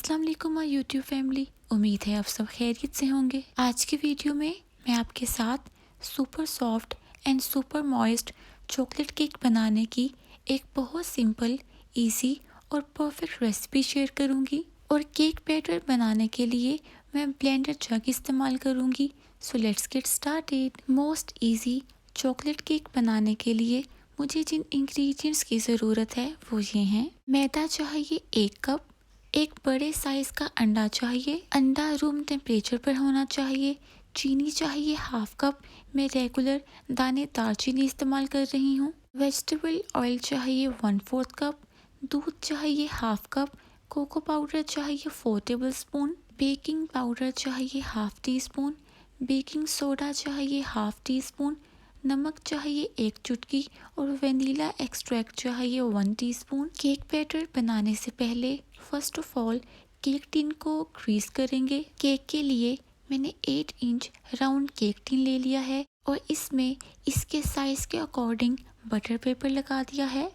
अस्सलाम वालेकुम my YouTube family. उम्मीद है आप सब खैरियत से होंगे। आज की वीडियो में मैं आपके साथ super soft and super moist chocolate cake बनाने की एक बहुत सिंपल, इजी और परफेक्ट रेसिपी शेयर करूंगी। और केक बैटर बनाने के लिए मैं ब्लेंडर जग इस्तेमाल करूंगी। So let's get started. Most easy chocolate cake बनाने के लिए मुझे जिन इंग्रेडिएंट्स की ज़रूरत है वो ये हैं। मैदा चाहिए 1 कप। एक बड़े साइज का अंडा चाहिए। अंडा रूम टेम्परेचर पर होना चाहिए। चीनी चाहिए 1/2 कप। मैं रेगुलर दानेदार चीनी इस्तेमाल कर रही हूँ। वेजिटेबल ऑयल चाहिए 1/4 कप। दूध चाहिए 1/2 कप। कोको पाउडर चाहिए 4 टेबल स्पून। बेकिंग पाउडर चाहिए 1/2 टी स्पून। बेकिंग सोडा चाहिए 1/2 टी स्पून। नमक चाहिए 1 चुटकी और वनीला एक्सट्रैक्ट चाहिए 1 टीस्पून। केक बैटर बनाने से पहले first of all cake tin को ग्रीस करेंगे। केक के लिए मैंने 8 इंच राउंड केक टिन ले लिया है और इसमें इसके साइज के अकॉर्डिंग बटर पेपर लगा दिया है।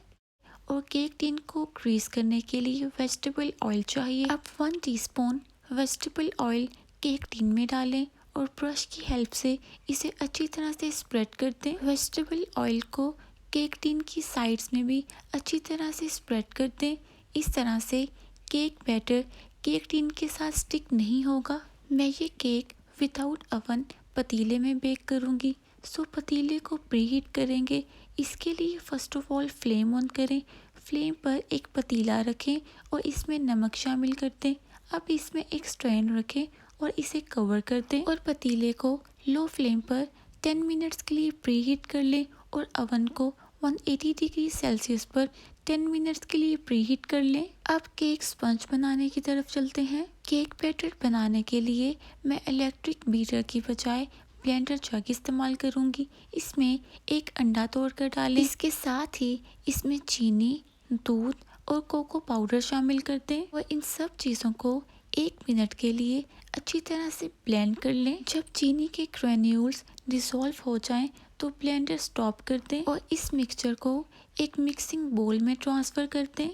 और केक टिन को ग्रीस करने के लिए वेजिटेबल ऑयल चाहिए। अब 1 teaspoon vegetable oil cake tin में डालें और ब्रश की हेल्प से इसे अच्छी तरह से स्प्रेड कर दें। वेजिटेबल ऑयल को केक टिन की साइड्स में भी अच्छी तरह से स्प्रेड कर दें। इस तरह से केक बैटर केक टिन के साथ स्टिक नहीं होगा। मैं ये केक विदाउट ओवन पतीले में बेक करूँगी। सो पतीले को प्रीहीट करेंगे। इसके लिए first of all flame on करें। फ्लेम पर एक पतीला रखें और इसमें नमक शामिल कर दें। अब इसमें एक स्टैंड रखें और इसे कवर कर दें और पतीले को लो फ्लेम पर 10 मिनट्स के लिए प्रीहीट कर लें और ओवन को 180 डिग्री सेल्सियस पर 10 मिनट्स के लिए प्रीहीट कर लें। अब केक स्पंज बनाने की तरफ चलते हैं। केक बैटर बनाने के लिए मैं इलेक्ट्रिक बीटर की बजाय ब्लेंडर जग इस्तेमाल करूंगी। इसमें एक अंडा तोड़कर डालें। इसके साथ ही इसमें चीनी, दूध और कोको पाउडर शामिल कर दें और इन सब चीज़ों को 1 मिनट के लिए अच्छी तरह से ब्लेंड कर लें। जब चीनी के ग्रेन्यूल्स डिसॉल्व हो जाएं तो ब्लेंडर स्टॉप कर दें और इस मिक्सचर को एक मिक्सिंग बोल में ट्रांसफ़र कर दें।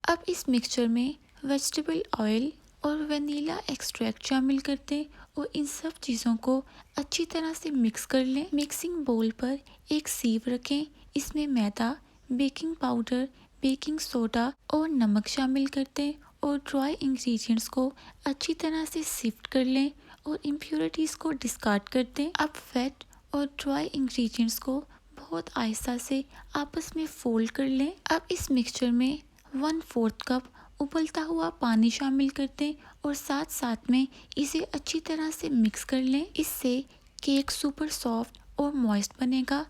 अब इस मिक्सचर में वेजिटेबल ऑयल और वनीला एक्सट्रैक्ट शामिल कर दें और इन सब चीज़ों को अच्छी तरह से मिक्स कर लें। मिक्सिंग बोल पर एक सीव रखें। इसमें मैदा, बेकिंग पाउडर, बेकिंग सोडा और नमक शामिल कर दें और ड्राई इंग्रेडिएंट्स को अच्छी तरह से सिफ्ट कर लें और इम्प्योरिटीज़ को डिस्कार्ड कर दें। अब वेट और ड्राई इंग्रेडिएंट्स को बहुत आहिस्ता से आपस में फोल्ड कर लें। अब इस मिक्सचर में 1/4 कप उबलता हुआ पानी शामिल कर दें और साथ साथ में इसे अच्छी तरह से मिक्स कर लें। इससे केक सुपर सॉफ्ट और मॉइस्ट बनेगा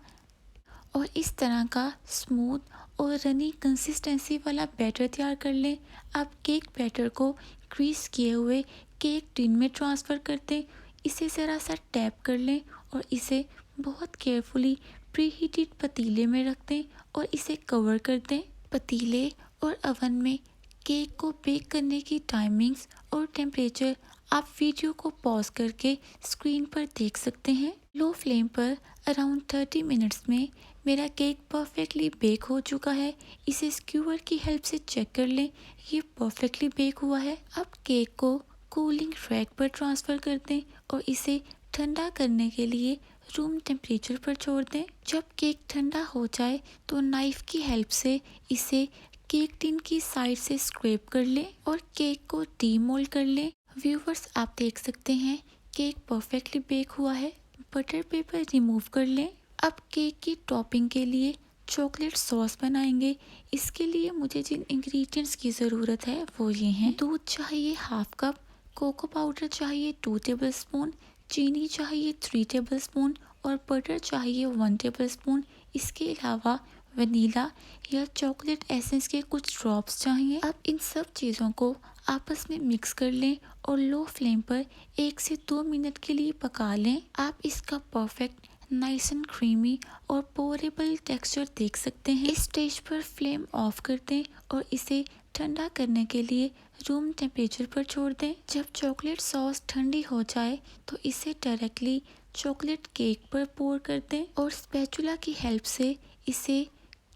और इस तरह का स्मूथ और रनी कंसिस्टेंसी वाला बैटर तैयार कर लें। अब केक बैटर को ग्रीस किए हुए केक टिन में ट्रांसफ़र कर दें। इसे ज़रा सा टैप कर लें और इसे बहुत केयरफुली प्रीहीटेड पतीले में रख दें और इसे कवर कर दें। पतीले और ओवन में केक को बेक करने की टाइमिंग्स और टेम्परेचर आप वीडियो को पॉज करके स्क्रीन पर देख सकते हैं। लो फ्लेम पर अराउंड 30 मिनट्स में मेरा केक परफेक्टली बेक हो चुका है। इसे स्क्यूअर की हेल्प से चेक कर लें, ये परफेक्टली बेक हुआ है। अब केक को कूलिंग रैक पर ट्रांसफ़र कर दें और इसे ठंडा करने के लिए रूम टेम्परेचर पर छोड़ दें। जब केक ठंडा हो जाए तो नाइफ़ की हेल्प से इसे केक टिन की साइड से स्क्रैप कर लें और केक को डीमोल्ड कर लें। व्यूवर्स, आप देख सकते हैं केक परफेक्टली बेक हुआ है। बटर पेपर रिमूव कर लें। अब केक की टॉपिंग के लिए चॉकलेट सॉस बनाएंगे। इसके लिए मुझे जिन इंग्रेडिएंट्स की ज़रूरत है वो ये हैं। दूध चाहिए 1/2 कप। कोको पाउडर चाहिए 2 टेबल स्पून। चीनी चाहिए 3 टेबल स्पून और बटर चाहिए 1 टेबल स्पून। इसके अलावा वनीला या चॉकलेट एसेंस के कुछ ड्रॉप्स चाहिए। अब इन सब चीज़ों को आपस में मिक्स कर लें और लो फ्लेम पर 1 से 2 मिनट के लिए पका लें। आप इसका परफेक्ट नाइस एंड क्रीमी और पोरेबल टेक्सचर देख सकते हैं। इस स्टेज पर फ्लेम ऑफ कर दें और इसे ठंडा करने के लिए रूम टेम्परेचर पर छोड़ दें। जब चॉकलेट सॉस ठंडी हो जाए तो इसे डायरेक्टली चॉकलेट केक पर पोर कर दें और स्पैचुला की हेल्प से इसे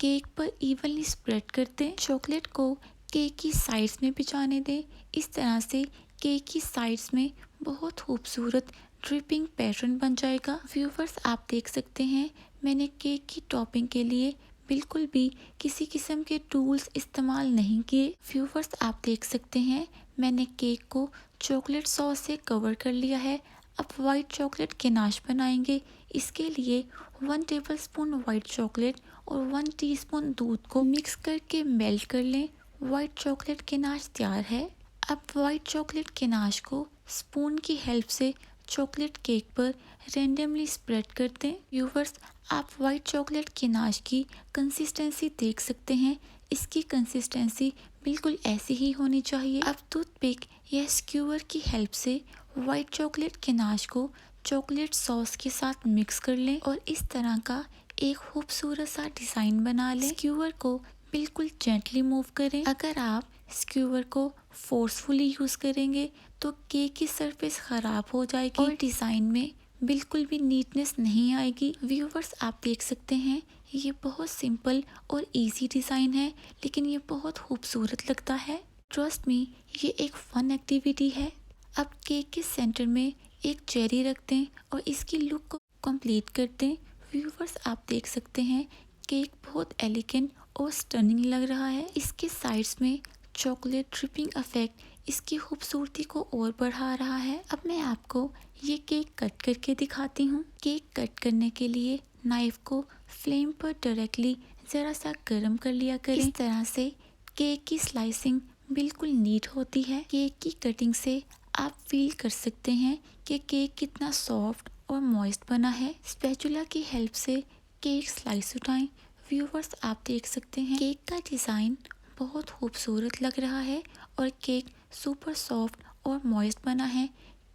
केक पर इवनली स्प्रेड कर दें। चॉकलेट को केक की साइड्स में बिछाने दें। इस तरह से केक की साइड्स में बहुत खूबसूरत ड्रिपिंग पैटर्न बन जाएगा। व्यूवर्स, आप देख सकते हैं मैंने केक की टॉपिंग के लिए बिल्कुल भी किसी किस्म के टूल्स इस्तेमाल नहीं किए। व्यूवर्स, आप देख सकते हैं मैंने केक को चॉकलेट सॉस से कवर कर लिया है। अब वाइट चॉकलेट गनाश बनाएंगे। इसके लिए 1 टेबलस्पून वाइट चॉकलेट और 1 टीस्पून दूध को मिक्स करके मेल्ट कर लें। वाइट चॉकलेट गनाश तैयार है। अब वाइट चॉकलेट गनाश को स्पून की हेल्प से चॉकलेट केक पर रेंडमली स्प्रेड कर दें। व्यूवर्स, आप वाइट चॉकलेट गनाश की कंसिस्टेंसी देख सकते हैं। इसकी कंसिस्टेंसी बिल्कुल ऐसी ही होनी चाहिए। अब टूथपिक या स्क्यूअर की हेल्प से वाइट चॉकलेट गनाश को चॉकलेट सॉस के साथ मिक्स कर लें और इस तरह का एक खूबसूरत सा डिज़ाइन बना लें। स्क्यूअर को बिल्कुल जेंटली मूव करें। अगर आप स्क्यूअर को फोर्सफुली यूज़ करेंगे तो केक की सरफेस ख़राब हो जाएगी और डिज़ाइन में बिल्कुल भी नीटनेस नहीं आएगी। व्यूवर्स, आप देख सकते हैं ये बहुत सिंपल और इजी डिज़ाइन है, लेकिन ये बहुत खूबसूरत लगता है। ट्रस्ट मी, ये एक फन एक्टिविटी है। अब केक के सेंटर में एक चेरी रख दें और इसकी लुक को कंप्लीट कर दें। व्यूवर्स, आप देख सकते हैं केक बहुत एलिगेंट और स्टनिंग लग रहा है। इसके साइड्स में चॉकलेट ड्रिपिंग इफेक्ट इसकी खूबसूरती को और बढ़ा रहा है। अब मैं आपको ये केक कट करके दिखाती हूँ। केक कट करने के लिए नाइफ को फ्लेम पर डायरेक्टली ज़रा सा गर्म कर लिया करें। इस तरह से केक की स्लाइसिंग बिल्कुल नीट होती है। केक की कटिंग से आप फील कर सकते हैं कि केक कितना सॉफ्ट और मॉइस्ट बना है। स्पैचुला की हेल्प से केक स्लाइस उठाएं। व्यूवर्स, आप देख सकते हैं केक का डिज़ाइन बहुत खूबसूरत लग रहा है और केक सुपर सॉफ्ट और मॉइस्ट बना है।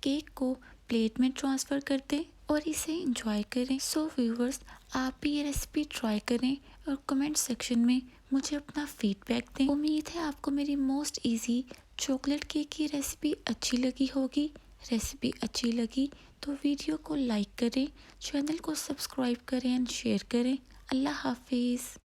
केक को प्लेट में ट्रांसफ़र कर दें और इसे एंजॉय करें। सो व्यूवर्स, आप भी ये रेसिपी ट्राई करें और कमेंट सेक्शन में मुझे अपना फीडबैक दें। उम्मीद है आपको मेरी मोस्ट इजी चॉकलेट केक की रेसिपी अच्छी लगी होगी। रेसिपी अच्छी लगी तो वीडियो को लाइक करें, चैनल को सब्सक्राइब करें एंड शेयर करें। अल्लाह हाफिज़।